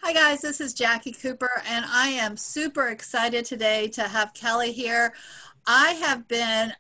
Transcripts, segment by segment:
Hi guys, this is Jackie Cooper, and I am super excited today to have Kelly here. I have been,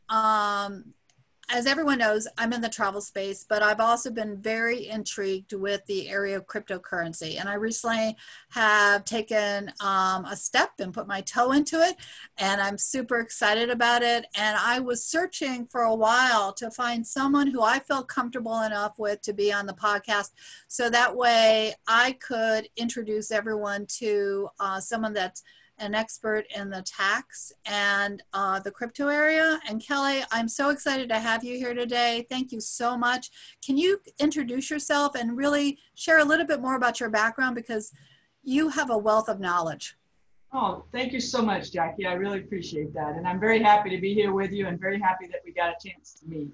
as everyone knows, I'm in the travel space, but I've also been very intrigued with the area of cryptocurrency. And I recently have taken a step and put my toe into it, and I'm super excited about it. And I was searching for a while to find someone who I felt comfortable enough with to be on the podcast, so that way I could introduce everyone to someone that's an expert in the tax and the crypto area. And Kelly, I'm so excited to have you here today. Thank you so much. Can you introduce yourself and really share a little bit more about your background, because you have a wealth of knowledge. Oh, thank you so much, Jackie. I really appreciate that. And I'm very happy to be here with you and very happy that we got a chance to meet.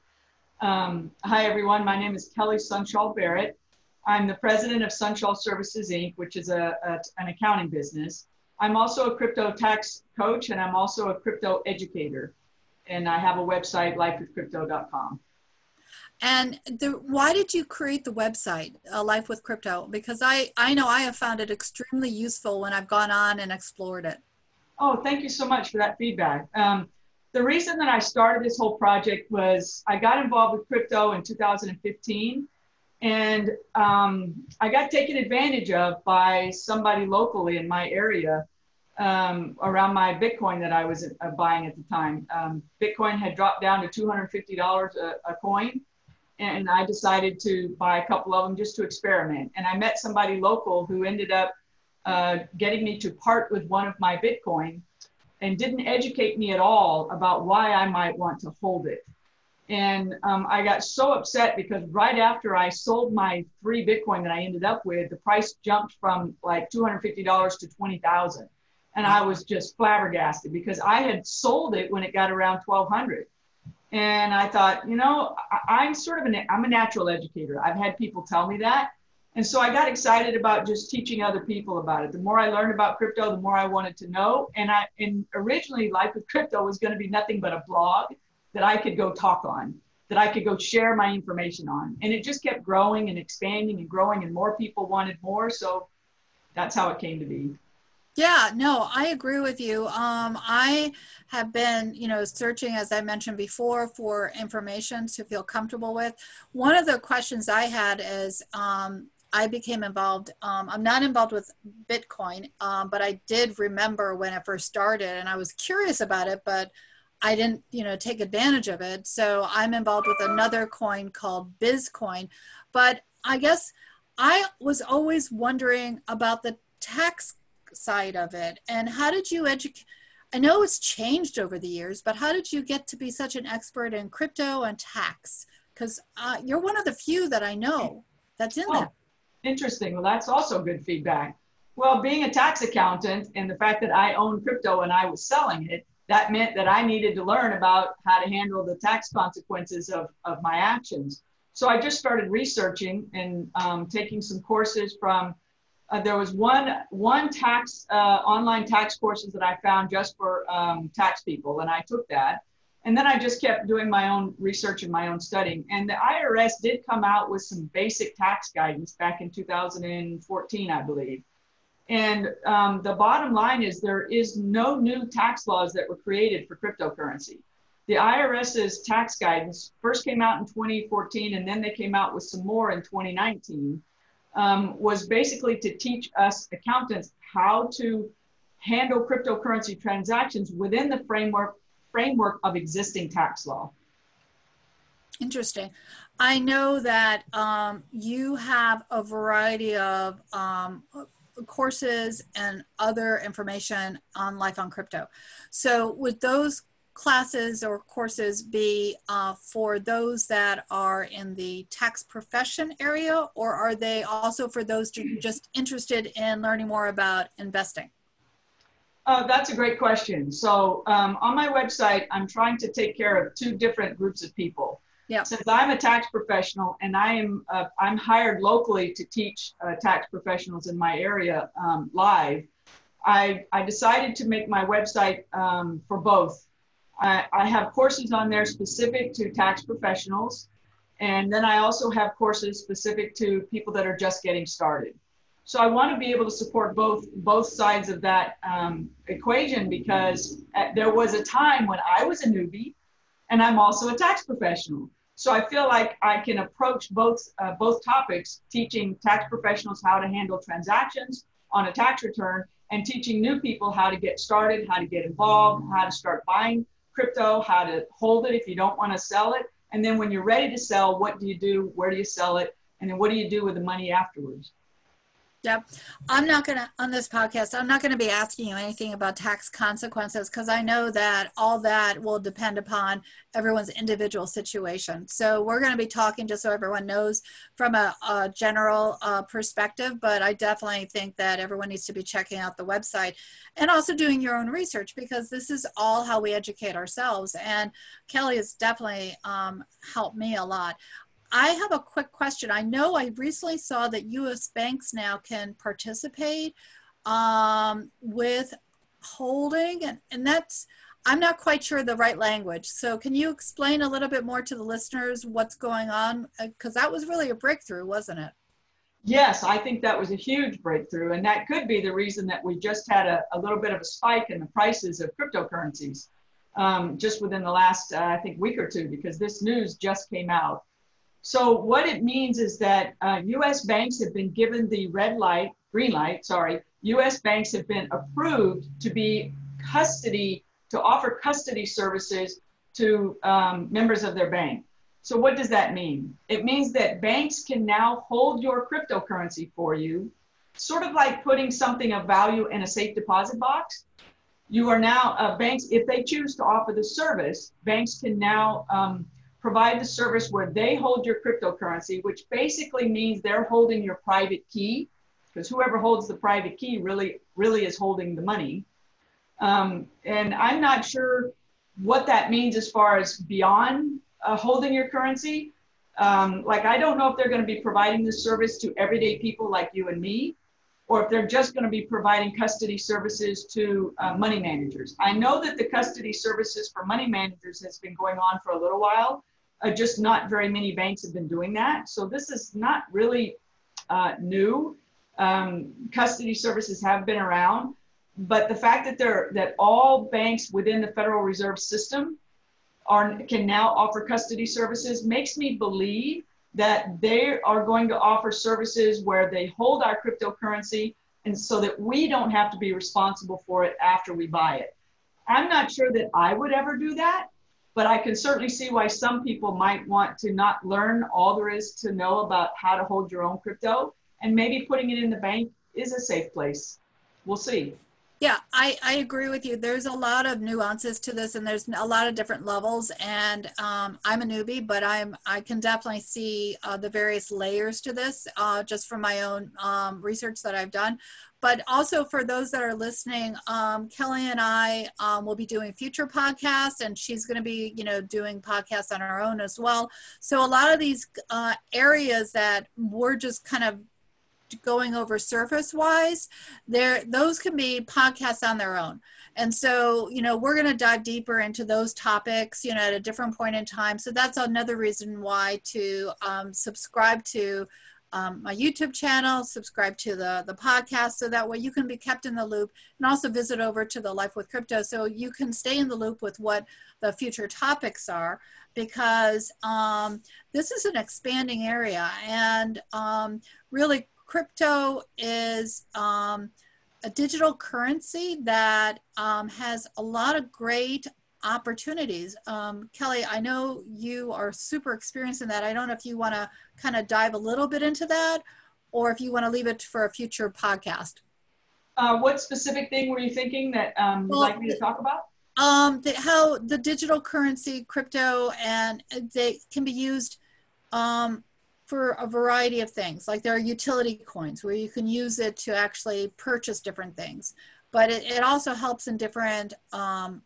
Hi, everyone. My name is Kelly Sunshawl Barrett. I'm the president of Sunshawl Services Inc, which is an accounting business. I'm also a crypto tax coach, and I'm also a crypto educator. And I have a website, lifewithcrypto.com. And why did you create the website, Life with Crypto? Because I know I have found it extremely useful when I've gone on and explored it. Oh, thank you so much for that feedback. The reason that I started this whole project was I got involved with crypto in 2015. And I got taken advantage of by somebody locally in my area around my Bitcoin that I was buying at the time. Bitcoin had dropped down to $250 a coin, and I decided to buy a couple of them just to experiment. And I met somebody local who ended up getting me to part with one of my Bitcoin and didn't educate me at all about why I might want to hold it. And I got so upset because right after I sold my 3 Bitcoin that I ended up with, the price jumped from like $250 to $20,000. And I was just flabbergasted because I had sold it when it got around 1,200. And I thought, you know, I'm a natural educator. I've had people tell me that. And so I got excited about just teaching other people about it. The more I learned about crypto, the more I wanted to know. And originally Life with Crypto was going to be nothing but a blog that I could go talk on, that I could go share my information on. And it just kept growing and expanding and growing, and more people wanted more. So that's how it came to be. Yeah, no, I agree with you. I have been, searching, as I mentioned before, for information to feel comfortable with. One of the questions I had is, I became involved. I'm not involved with Bitcoin, but I did remember when it first started, and I was curious about it, but I didn't, take advantage of it. So I'm involved with another coin called BizzCoin. But I guess I was always wondering about the tax side of it. And how did you educate? I know it's changed over the years, but how did you get to be such an expert in crypto and tax? Because you're one of the few that I know that's in there. Interesting. Well, that's also good feedback. Well, being a tax accountant and the fact that I own crypto and I was selling it, that meant that I needed to learn about how to handle the tax consequences of my actions. So I just started researching and taking some courses from, there was one tax, online tax courses that I found just for tax people, and I took that. And then I just kept doing my own research and my own studying. And the IRS did come out with some basic tax guidance back in 2014, I believe. And the bottom line is there is no new tax laws that were created for cryptocurrency. The IRS's tax guidance first came out in 2014, and then they came out with some more in 2019, was basically to teach us accountants how to handle cryptocurrency transactions within the framework of existing tax law. Interesting. I know that you have a variety of courses and other information on Life on Crypto. So would those classes or courses be for those that are in the tax profession area, or are they also for those just interested in learning more about investing? That's a great question. So on my website, I'm trying to take care of 2 different groups of people. Yeah. Since I'm a tax professional and I'm hired locally to teach tax professionals in my area live, I decided to make my website for both. I have courses on there specific to tax professionals, and then I also have courses specific to people that are just getting started. So I want to be able to support both sides of that equation, because there was a time when I was a newbie and I'm also a tax professional. So I feel like I can approach both topics, teaching tax professionals how to handle transactions on a tax return, and teaching new people how to get started, how to get involved, how to start buying crypto, how to hold it if you don't want to sell it. And then when you're ready to sell, what do you do? Where do you sell it? And then what do you do with the money afterwards? Yep. I'm not going to, on this podcast, I'm not going to be asking you anything about tax consequences, because I know that all that will depend upon everyone's individual situation. So we're going to be talking just so everyone knows from a general perspective, but I definitely think that everyone needs to be checking out the website and also doing your own research, because this is all how we educate ourselves. And Kelly has definitely helped me a lot. I have a quick question. I know I recently saw that U.S. banks now can participate with holding, and that's, I'm not quite sure the right language. So can you explain a little bit more to the listeners what's going on? Because that was really a breakthrough, wasn't it? Yes, I think that was a huge breakthrough. And that could be the reason that we just had a little bit of a spike in the prices of cryptocurrencies just within the last, I think, week or two, because this news just came out. So what it means is that U.S. banks have been given the green light, U.S. banks have been approved to be to offer custody services to members of their bank. So what does that mean? It means that banks can now hold your cryptocurrency for you, sort of like putting something of value in a safe deposit box. You are now, banks, if they choose to offer the service, banks can now provide the service where they hold your cryptocurrency, which basically means they're holding your private key, because whoever holds the private key really is holding the money. And I'm not sure what that means as far as beyond holding your currency. Like, I don't know if they're going to be providing this service to everyday people like you and me, or if they're just going to be providing custody services to money managers. I know that the custody services for money managers has been going on for a little while. Just not very many banks have been doing that. So this is not really new. Custody services have been around, but the fact that all banks within the Federal Reserve System can now offer custody services makes me believe that they are going to offer services where they hold our cryptocurrency, and so that we don't have to be responsible for it after we buy it. I'm not sure that I would ever do that, but I can certainly see why some people might want to not learn all there is to know about how to hold your own crypto, and maybe putting it in the bank is a safe place. We'll see. Yeah, I agree with you. There's a lot of nuances to this, and there's a lot of different levels. And I'm a newbie, but I can definitely see the various layers to this just from my own research that I've done. But also for those that are listening, Kelly and I will be doing future podcasts, and she's going to be, doing podcasts on her own as well. So a lot of these areas that we're just kind of going over surface wise, those can be podcasts on their own. And so, we're going to dive deeper into those topics, at a different point in time. So that's another reason why to subscribe to my YouTube channel, subscribe to the podcast, so that way you can be kept in the loop, and also visit over to the Life with Crypto so you can stay in the loop with what the future topics are, because this is an expanding area, and really crypto is a digital currency that has a lot of great opportunities. Kelly, I know you are super experienced in that. I don't know if you want to kind of dive a little bit into that, or if you want to leave it for a future podcast. What specific thing were you thinking that you'd like me to talk about? How the digital currency, crypto, and they can be used for a variety of things. Like there are utility coins where you can use it to actually purchase different things. But it also helps in different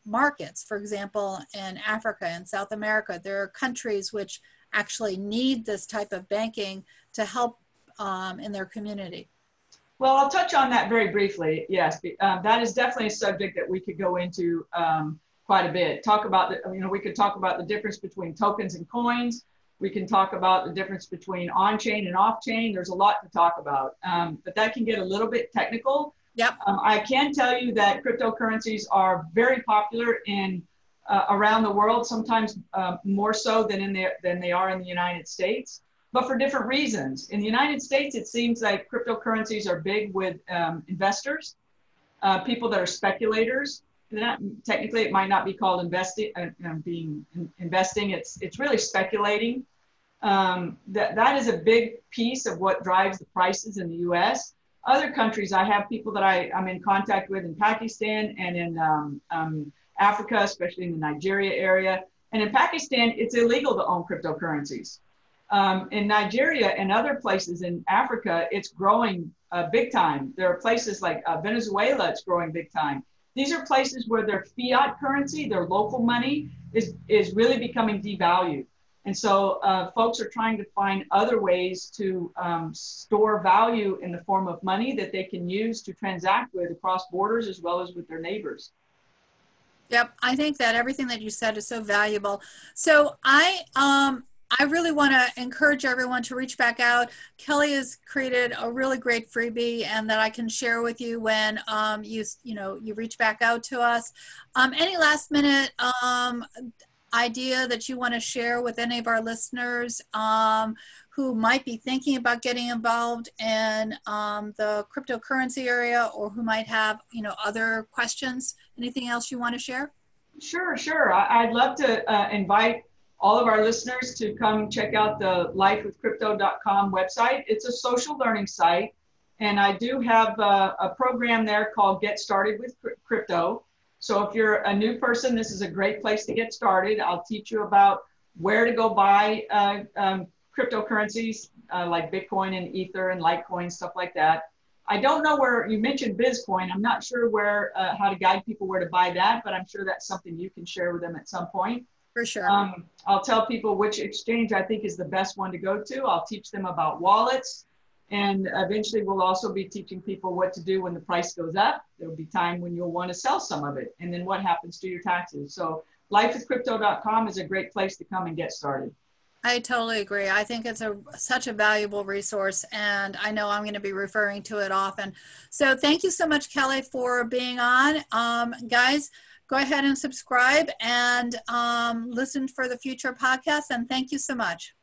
markets. For example, in Africa and South America, there are countries which actually need this type of banking to help in their community. Well, I'll touch on that very briefly. Yes, that is definitely a subject that we could go into quite a bit. We could talk about the difference between tokens and coins. We can talk about the difference between on-chain and off-chain. There's a lot to talk about, but that can get a little bit technical. Yep. I can tell you that cryptocurrencies are very popular in around the world, sometimes more so than they are in the United States, but for different reasons. In the United States, it seems like cryptocurrencies are big with investors, people that are speculators. Technically, it might not be called investing. Investing. It's really speculating. That is a big piece of what drives the prices in the U.S. Other countries, I have people that I'm in contact with in Pakistan and in Africa, especially in the Nigeria area. And in Pakistan, it's illegal to own cryptocurrencies. In Nigeria and other places in Africa, it's growing big time. There are places like Venezuela, it's growing big time. These are places where their fiat currency, their local money, is really becoming devalued. And so folks are trying to find other ways to store value in the form of money that they can use to transact with across borders as well as with their neighbors. Yep, I think that everything that you said is so valuable. So I really want to encourage everyone to reach back out. Kelly has created a really great freebie, and that I can share with you when you reach back out to us. Any last minute idea that you want to share with any of our listeners who might be thinking about getting involved in the cryptocurrency area, or who might have other questions? Anything else you want to share? Sure. I'd love to invite all of our listeners to come check out the lifewithcrypto.com website. It's a social learning site, and I do have a program there called Get Started with Crypto. So if you're a new person, this is a great place to get started. I'll teach you about where to go buy cryptocurrencies like Bitcoin and Ether and Litecoin, stuff like that. I don't know where you mentioned BizzCoin. I'm not sure how to guide people where to buy that, but I'm sure that's something you can share with them at some point. For sure. I'll tell people which exchange I think is the best one to go to. I'll teach them about wallets. And eventually we'll also be teaching people what to do when the price goes up. There'll be time when you'll want to sell some of it. And then what happens to your taxes. So lifewithcrypto.com is a great place to come and get started. I totally agree. I think it's such a valuable resource, and I know I'm going to be referring to it often. So thank you so much, Kelly, for being on. Guys, go ahead and subscribe and listen for the future podcasts, and thank you so much.